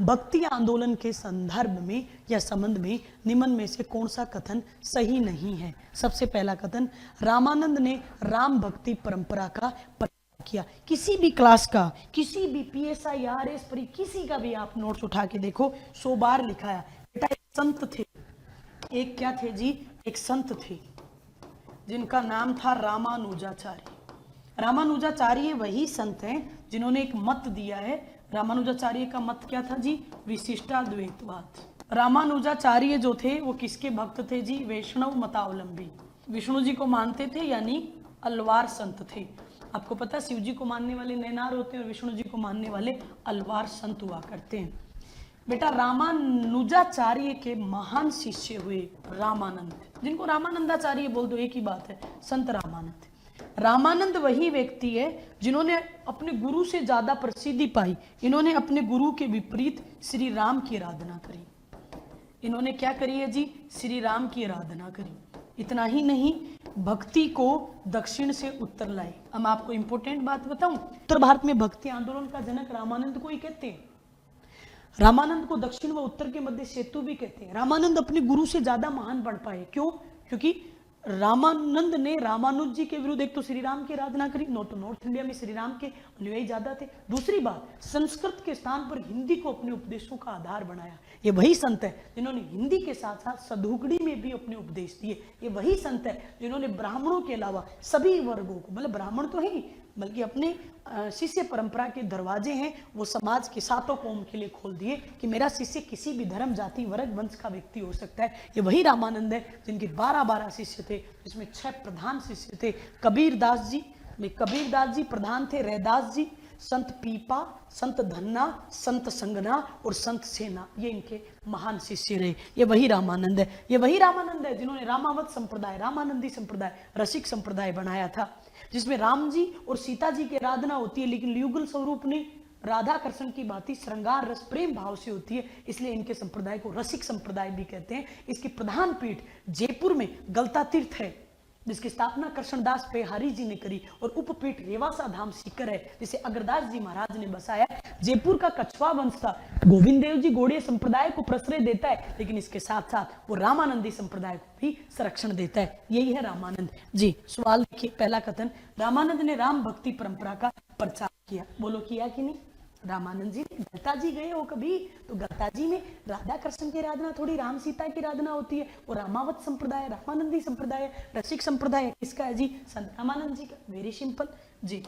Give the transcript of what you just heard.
भक्ति आंदोलन के संदर्भ में या संबंध में निम्न में से कौन सा कथन सही नहीं है? सबसे पहला कथन, रामानंद ने राम भक्ति परंपरा का प्रचार किया। किसी भी क्लास का, किसी भी पीएसआई आरएस परी किसी का भी आप नोट्स उठा के देखो, 100 बार लिखा है। बेटा एक संत थे, एक क्या थे जी, एक संत थे जिनका नाम था रामानुजाचार्य। रामानुजाचार्य वही संत हैं जिन्होंने एक मत दिया है। रामानुजाचार्य का मत क्या था जी? विशिष्टाद्वैतवाद। रामानुजाचार्य जो थे वो किसके भक्त थे जी? वैष्णव मतावलंबी। विष्णु जी को मानते थे, यानी अलवार संत थे। आपको पता है शिव जी को मानने वाले नैनार होते हैं और विष्णु जी को मानने वाले अलवार संत हुआ करते हैं। बेटा रामानुजाचार्य के महान शिष्य हुए रामानंद, जिनको रामानंदाचार्य बोल दो एक ही बात है, संत रामानंद। रामानंद वही व्यक्ति है जिन्होंने अपने गुरु से ज्यादा प्रसिद्धि पाई। इन्होंने अपने गुरु के विपरीत श्री राम की आराधना करी। इन्होंने क्या करी है जी? श्री राम की आराधना करी। इतना ही नहीं, भक्ति को दक्षिण से उत्तर लाए। अब मैं आपको इंपॉर्टेंट बात बताऊं, उत्तर भारत में भक्ति आंदोलन का जनक रामानंद को ही कहते हैं। रामानंद को दक्षिण व उत्तर के मध्य सेतु भी कहते हैं। रामानंद अपने गुरु से ज्यादा महान बन पाए। क्यों? क्योंकि रामानंद ने रामानुज जी के विरुद्ध एक तो श्री राम की आराधना करी, नॉर्थ इंडिया में श्री राम के अनुयायी ज्यादा थे। दूसरी बात, संस्कृत के स्थान पर हिंदी को अपने उपदेशों का आधार बनाया। ये वही संत है जिन्होंने हिंदी के साथ साथ सदुगड़ी में भी अपने उपदेश दिए। ये वही संत है जिन्होंने ब्राह्मणों के अलावा सभी वर्गों को, मतलब ब्राह्मण तो है बल्कि अपने शिष्य परंपरा के दरवाजे हैं वो समाज के सातों कौम के लिए खोल दिए कि मेरा शिष्य किसी भी धर्म, जाति, वर्ग, वंश का व्यक्ति हो सकता है। ये वही रामानंद है जिनके 12 शिष्य थे, जिसमें 6 प्रधान शिष्य थे। कबीरदास जी प्रधान थे, रैदास जी, संत पीपा, संत धन्ना, संत संगना और संत सेना, ये इनके महान शिष्य रहे। ये वही रामानंद है। ये वही रामानंद है जिन्होंने रामावत संप्रदाय, रामानंदी संप्रदाय, रसिक संप्रदाय बनाया था, जिसमें राम जी और सीता जी की आराधना होती है, लेकिन युगल स्वरूप ने राधा कृष्ण की भांति श्रृंगार रस प्रेम भाव से होती है, इसलिए इनके संप्रदाय को रसिक संप्रदाय भी कहते हैं। इसकी प्रधान पीठ जयपुर में गलता तीर्थ है, जिसकी स्थापना कृष्णदास पेहारी जी ने करी, और उपपीठ रेवासा धाम सीकर है, जिसे अग्रदास जी महाराज ने बसाया। जयपुर का कछवा वंश था। गोविंद देव जी गौड़ीय संप्रदाय को प्रश्रय देता है, लेकिन इसके साथ साथ वो रामानंदी संप्रदाय को भी संरक्षण देता है। यही है रामानंद जी। सवाल देखिए, पहला कथन, रामानंद ने राम भक्ति परंपरा का प्रचार किया। बोलो किया कि नहीं? रामानंद जी गलता जी गए हो कभी? तो गलता जी में राधा कृष्ण की आराधना थोड़ी राम सीता की आराधना होती है। वो रामावत संप्रदाय, रामानंदी संप्रदाय, रसिक संप्रदाय किसका है जी? संत रामानंद जी का। वेरी सिंपल जी।